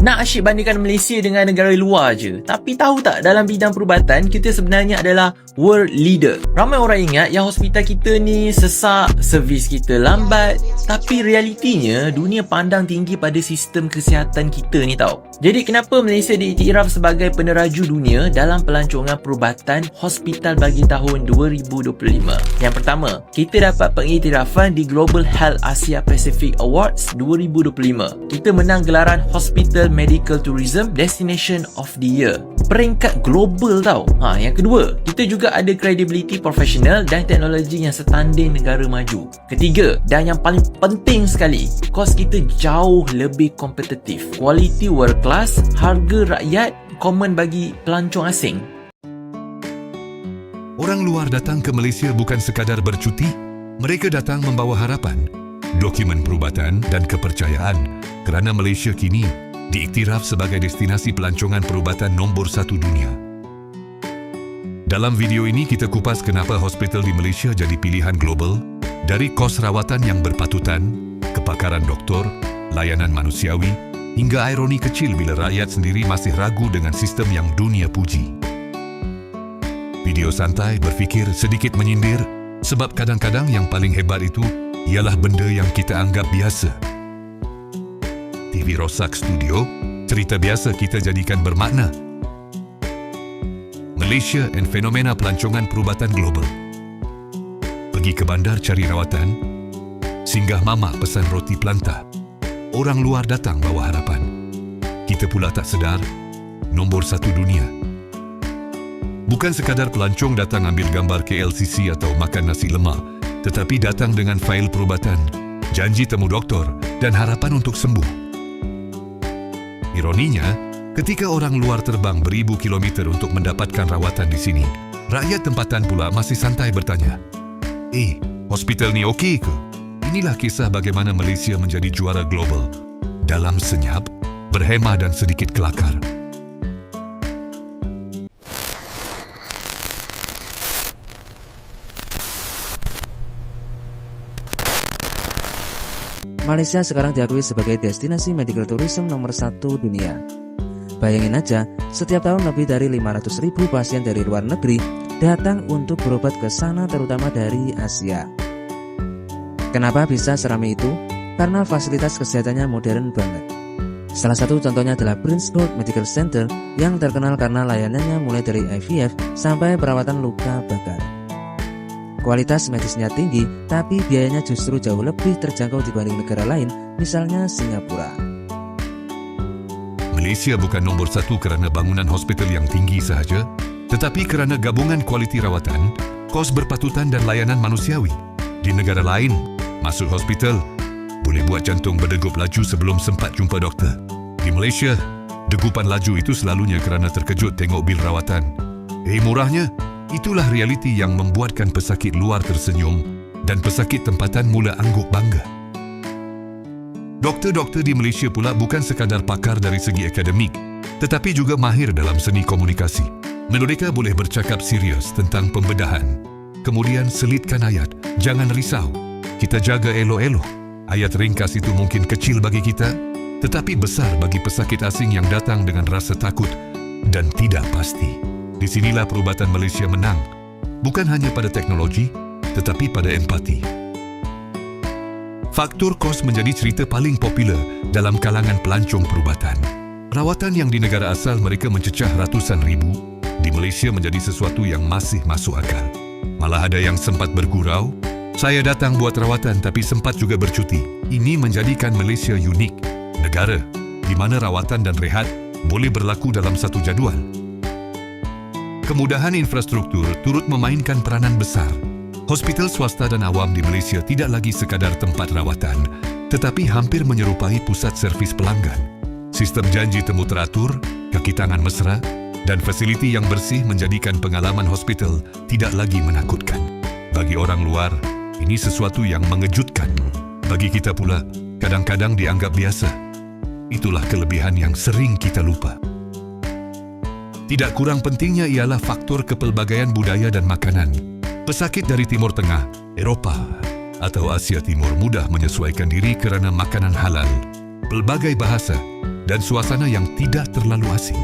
Nak asyik bandingkan Malaysia dengan negara luar je. Tapi tahu tak, dalam bidang perubatan, kita sebenarnya adalah world leader. Ramai orang ingat yang hospital kita ni sesak, servis kita lambat. Tapi realitinya, dunia pandang tinggi pada sistem kesihatan kita ni tau. Jadi kenapa Malaysia diiktiraf sebagai peneraju dunia dalam pelancongan perubatan hospital bagi tahun 2025? Yang pertama, kita dapat pengiktirafan di Global Health Asia Pacific Awards 2025. Kita menang gelaran Hospital Medical Tourism Destination of the Year, peringkat global tau. Yang kedua, kita juga ada credibility profesional dan teknologi yang setanding negara maju. Ketiga, dan yang paling penting sekali, kos kita jauh lebih kompetitif. Quality world class, harga rakyat common bagi pelancong asing. Orang luar datang ke Malaysia bukan sekadar bercuti, mereka datang membawa harapan, dokumen perubatan dan kepercayaan kerana Malaysia kini diiktiraf sebagai destinasi pelancongan perubatan nombor 1 dunia. Dalam video ini kita kupas kenapa hospital di Malaysia jadi pilihan global, dari kos rawatan yang berpatutan, kepakaran doktor, layanan manusiawi, hingga ironi kecil bila rakyat sendiri masih ragu dengan sistem yang dunia puji. Video santai, berfikir, sedikit menyindir, sebab kadang-kadang yang paling hebat itu ialah benda yang kita anggap biasa. TV rosak studio, cerita biasa kita jadikan bermakna. Malaysia and fenomena pelancongan perubatan global. Pergi ke bandar cari rawatan, singgah mama pesan roti pelantah. Orang luar datang bawa harapan. Kita pula tak sedar, nombor 1 dunia. Bukan sekadar pelancong datang ambil gambar KLCC atau makan nasi lemak, tetapi datang dengan fail perubatan, janji temu doktor dan harapan untuk sembuh. Ironinya, ketika orang luar terbang beribu kilometer untuk mendapatkan rawatan di sini, rakyat tempatan pula masih santai bertanya, hospital ni okey ke? Inilah kisah bagaimana Malaysia menjadi juara global. Dalam senyap, berhemah dan sedikit kelakar. Malaysia sekarang diakui sebagai destinasi medical tourism nomor 1 dunia. Bayangin aja, setiap tahun lebih dari 500.000 pasien dari luar negeri datang untuk berobat ke sana, terutama dari Asia. Kenapa bisa seramai itu? Karena fasilitas kesehatannya modern banget. Salah satu contohnya adalah Prince Court Medical Center yang terkenal karena layanannya mulai dari IVF sampai perawatan luka bakar. Kualitas medisnya tinggi, tapi biayanya justru jauh lebih terjangkau dibanding negara lain, misalnya Singapura. Malaysia bukan nombor 1 kerana bangunan hospital yang tinggi sahaja, tetapi kerana gabungan kualiti rawatan, kos berpatutan dan layanan manusiawi. Di negara lain, masuk hospital, boleh buat jantung berdegup laju sebelum sempat jumpa doktor. Di Malaysia, degupan laju itu selalunya kerana terkejut tengok bil rawatan. Murahnya? Itulah realiti yang membuatkan pesakit luar tersenyum dan pesakit tempatan mula angguk bangga. Doktor-doktor di Malaysia pula bukan sekadar pakar dari segi akademik, tetapi juga mahir dalam seni komunikasi. Mereka boleh bercakap serius tentang pembedahan, kemudian selitkan ayat, jangan risau, kita jaga elok-elok. Ayat ringkas itu mungkin kecil bagi kita, tetapi besar bagi pesakit asing yang datang dengan rasa takut dan tidak pasti. Di sinilah perubatan Malaysia menang, bukan hanya pada teknologi, tetapi pada empati. Faktor kos menjadi cerita paling popular dalam kalangan pelancong perubatan. Rawatan yang di negara asal mereka mencecah ratusan ribu, di Malaysia menjadi sesuatu yang masih masuk akal. Malah ada yang sempat bergurau, saya datang buat rawatan tapi sempat juga bercuti. Ini menjadikan Malaysia unik, negara di mana rawatan dan rehat boleh berlaku dalam satu jadual. Kemudahan infrastruktur turut memainkan peranan besar. Hospital swasta dan awam di Malaysia tidak lagi sekadar tempat rawatan, tetapi hampir menyerupai pusat servis pelanggan. Sistem janji temu teratur, kaki tangan mesra, dan fasiliti yang bersih menjadikan pengalaman hospital tidak lagi menakutkan. Bagi orang luar, ini sesuatu yang mengejutkan. Bagi kita pula, kadang-kadang dianggap biasa. Itulah kelebihan yang sering kita lupa. Tidak kurang pentingnya ialah faktor kepelbagaian budaya dan makanan. Pesakit dari Timur Tengah, Eropah atau Asia Timur mudah menyesuaikan diri kerana makanan halal. Pelbagai bahasa, dan suasana yang tidak terlalu asing.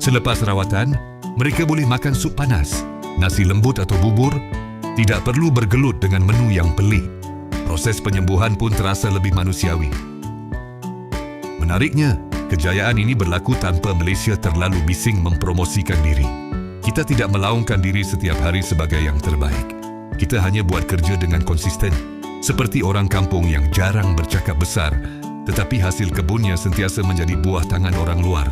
Selepas rawatan, mereka boleh makan sup panas, nasi lembut atau bubur, tidak perlu bergelut dengan menu yang pelik. Proses penyembuhan pun terasa lebih manusiawi. Menariknya, kejayaan ini berlaku tanpa Malaysia terlalu bising mempromosikan diri. Kita tidak melaungkan diri setiap hari sebagai yang terbaik. Kita hanya buat kerja dengan konsisten, seperti orang kampung yang jarang bercakap besar, tetapi hasil kebunnya sentiasa menjadi buah tangan orang luar.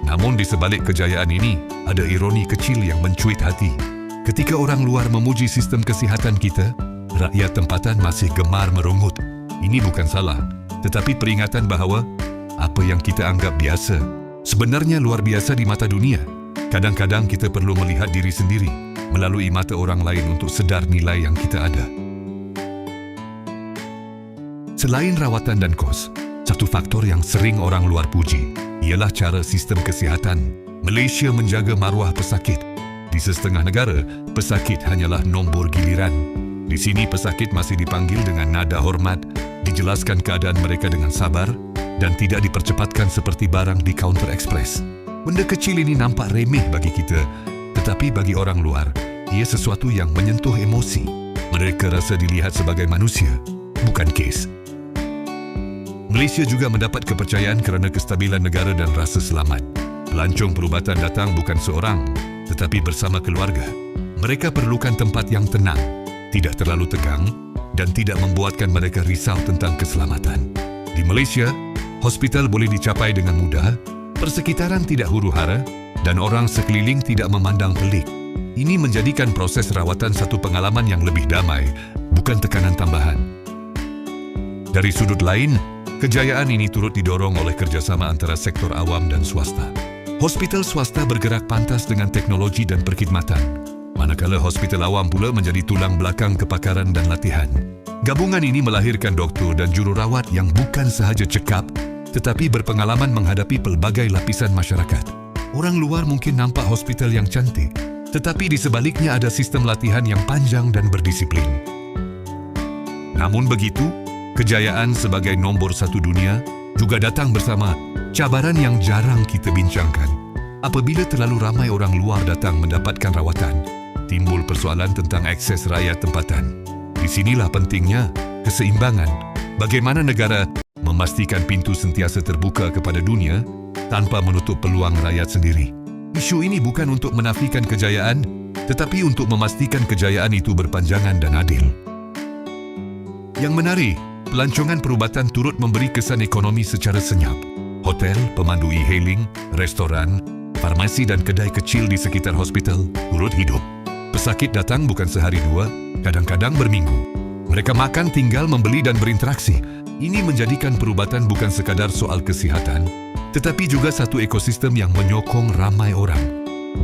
Namun di sebalik kejayaan ini, ada ironi kecil yang mencuit hati. Ketika orang luar memuji sistem kesihatan kita, rakyat tempatan masih gemar merungut. Ini bukan salah, tetapi peringatan bahawa apa yang kita anggap biasa sebenarnya luar biasa di mata dunia. Kadang-kadang kita perlu melihat diri sendiri melalui mata orang lain untuk sedar nilai yang kita ada. Selain rawatan dan kos, satu faktor yang sering orang luar puji ialah cara sistem kesihatan Malaysia menjaga maruah pesakit. Di setengah negara, pesakit hanyalah nombor giliran. Di sini pesakit masih dipanggil dengan nada hormat, dijelaskan keadaan mereka dengan sabar dan tidak dipercepatkan seperti barang di kaunter ekspres. Benda kecil ini nampak remeh bagi kita, tetapi bagi orang luar, ia sesuatu yang menyentuh emosi. Mereka rasa dilihat sebagai manusia, bukan kes. Malaysia juga mendapat kepercayaan kerana kestabilan negara dan rasa selamat. Pelancong perubatan datang bukan seorang, tetapi bersama keluarga. Mereka perlukan tempat yang tenang, tidak terlalu tegang, dan tidak membuatkan mereka risau tentang keselamatan. Di Malaysia, hospital boleh dicapai dengan mudah, persekitaran tidak huru-hara, dan orang sekeliling tidak memandang pelik. Ini menjadikan proses rawatan satu pengalaman yang lebih damai, bukan tekanan tambahan. Dari sudut lain, kejayaan ini turut didorong oleh kerjasama antara sektor awam dan swasta. Hospital swasta bergerak pantas dengan teknologi dan perkhidmatan, manakala hospital awam pula menjadi tulang belakang kepakaran dan latihan. Gabungan ini melahirkan doktor dan jururawat yang bukan sahaja cekap, tetapi berpengalaman menghadapi pelbagai lapisan masyarakat. Orang luar mungkin nampak hospital yang cantik, tetapi di sebaliknya ada sistem latihan yang panjang dan berdisiplin. Namun begitu, kejayaan sebagai nombor satu dunia juga datang bersama cabaran yang jarang kita bincangkan. Apabila terlalu ramai orang luar datang mendapatkan rawatan, timbul persoalan tentang akses rakyat tempatan. Di sinilah pentingnya keseimbangan. Bagaimana negara memastikan pintu sentiasa terbuka kepada dunia tanpa menutup peluang rakyat sendiri. Isu ini bukan untuk menafikan kejayaan, tetapi untuk memastikan kejayaan itu berpanjangan dan adil. Yang menarik, pelancongan perubatan turut memberi kesan ekonomi secara senyap. Hotel, pemandu e-hailing, restoran, farmasi dan kedai kecil di sekitar hospital turut hidup. Pesakit datang bukan sehari dua, kadang-kadang berminggu. Mereka makan, tinggal, membeli dan berinteraksi. Ini menjadikan perubatan bukan sekadar soal kesihatan, tetapi juga satu ekosistem yang menyokong ramai orang,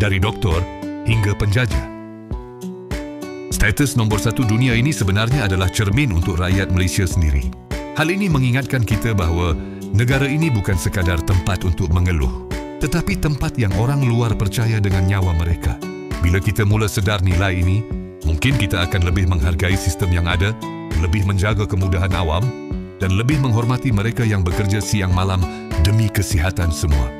dari doktor hingga penjajah. Status nombor satu dunia ini sebenarnya adalah cermin untuk rakyat Malaysia sendiri. Hal ini mengingatkan kita bahawa negara ini bukan sekadar tempat untuk mengeluh, tetapi tempat yang orang luar percaya dengan nyawa mereka. Bila kita mula sedar nilai ini, mungkin kita akan lebih menghargai sistem yang ada, lebih menjaga kemudahan awam, dan lebih menghormati mereka yang bekerja siang malam demi kesihatan semua.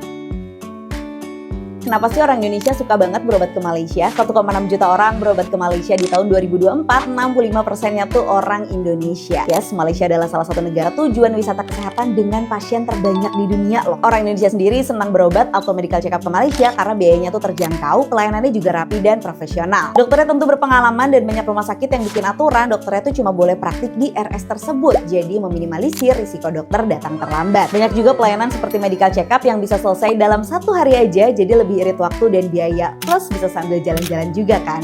Kenapa sih orang Indonesia suka banget berobat ke Malaysia? 1,6 juta orang berobat ke Malaysia di tahun 2024, 65%-nya tuh orang Indonesia. Yes, Malaysia adalah salah satu negara tujuan wisata kesehatan dengan pasien terbanyak di dunia loh. Orang Indonesia sendiri senang berobat atau medical check up ke Malaysia karena biayanya tuh terjangkau, pelayanannya juga rapi dan profesional. Dokternya tentu berpengalaman dan banyak rumah sakit yang bikin aturan, dokternya tuh cuma boleh praktik di RS tersebut, jadi meminimalisir risiko dokter datang terlambat. Banyak juga pelayanan seperti medical check up yang bisa selesai dalam 1 hari aja, jadi lebih irit waktu dan biaya, plus bisa sambil jalan-jalan juga kan.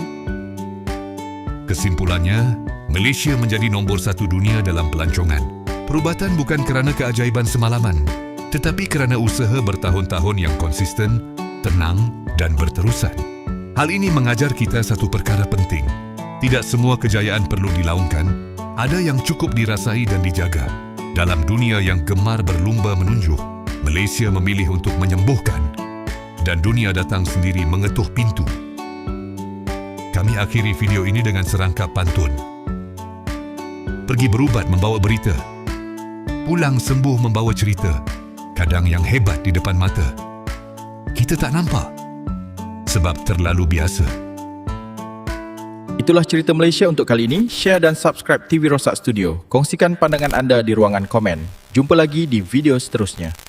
Kesimpulannya, Malaysia menjadi nombor satu dunia dalam pelancongan. Perubatan bukan kerana keajaiban semalaman, tetapi kerana usaha bertahun-tahun yang konsisten, tenang dan berterusan. Hal ini mengajar kita satu perkara penting. Tidak semua kejayaan perlu dilaungkan, ada yang cukup dirasai dan dijaga. Dalam dunia yang gemar berlumba menunjuk, Malaysia memilih untuk menyembuhkan, dan dunia datang sendiri mengetuk pintu. Kami akhiri video ini dengan serangkap pantun. Pergi berubat membawa berita, pulang sembuh membawa cerita. kadang yang hebat di depan mata. Kita tak nampak sebab terlalu biasa. Itulah cerita Malaysia untuk kali ini. Share dan subscribe TV Rosak Studio. Kongsikan pandangan anda di ruangan komen. Jumpa lagi di video seterusnya.